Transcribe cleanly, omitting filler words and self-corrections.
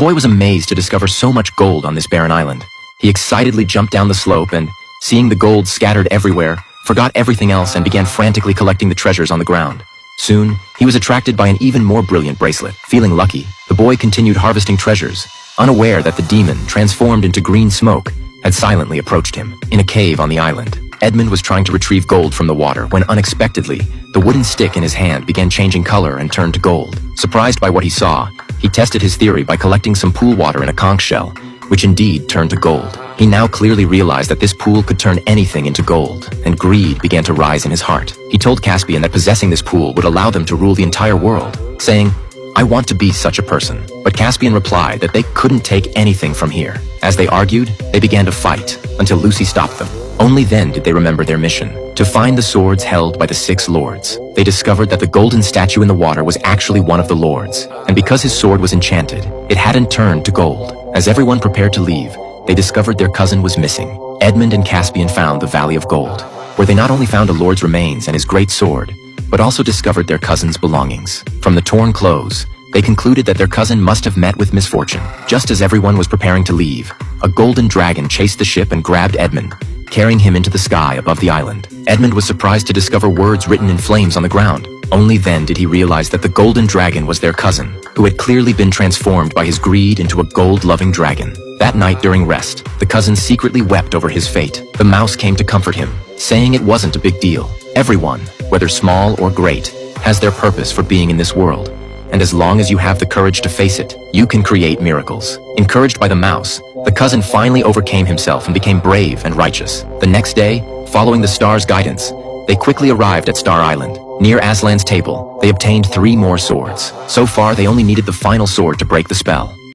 boy was amazed to discover so much gold on this barren island. He excitedly jumped down the slope and, seeing the gold scattered everywhere, forgot everything else and began frantically collecting the treasures on the ground. Soon, he was attracted by an even more brilliant bracelet. Feeling lucky, the boy continued harvesting treasures, unaware that the demon, transformed into green smoke, had silently approached him. In a cave on the island, Edmund was trying to retrieve gold from the water when unexpectedly, the wooden stick in his hand began changing color and turned to gold. Surprised by what he saw, he tested his theory by collecting some pool water in a conch shell, which indeed turned to gold. He now clearly realized that this pool could turn anything into gold, and greed began to rise in his heart. He told Caspian that possessing this pool would allow them to rule the entire world, saying, "I want to be such a person." But Caspian replied that they couldn't take anything from here. As they argued, they began to fight, until Lucy stopped them. Only then did they remember their mission, to find the swords held by the 6 lords. They discovered that the golden statue in the water was actually one of the lords, and because his sword was enchanted, it hadn't turned to gold. As everyone prepared to leave, they discovered their cousin was missing. Edmund and Caspian found the Valley of Gold, where they not only found a lord's remains and his great sword, but also discovered their cousin's belongings. From the torn clothes, they concluded that their cousin must have met with misfortune. Just as everyone was preparing to leave, a golden dragon chased the ship and grabbed Edmund, carrying him into the sky above the island. Edmund was surprised to discover words written in flames on the ground. Only then did he realize that the golden dragon was their cousin, who had clearly been transformed by his greed into a gold-loving dragon. That night during rest, the cousin secretly wept over his fate. The mouse came to comfort him, saying it wasn't a big deal. Everyone, whether small or great, has their purpose for being in this world. And as long as you have the courage to face it, you can create miracles. Encouraged by the mouse, the cousin finally overcame himself and became brave and righteous. The next day, following the star's guidance, they quickly arrived at Star Island. Near Aslan's table, they obtained 3 more swords. So far, they only needed the final sword to break the spell.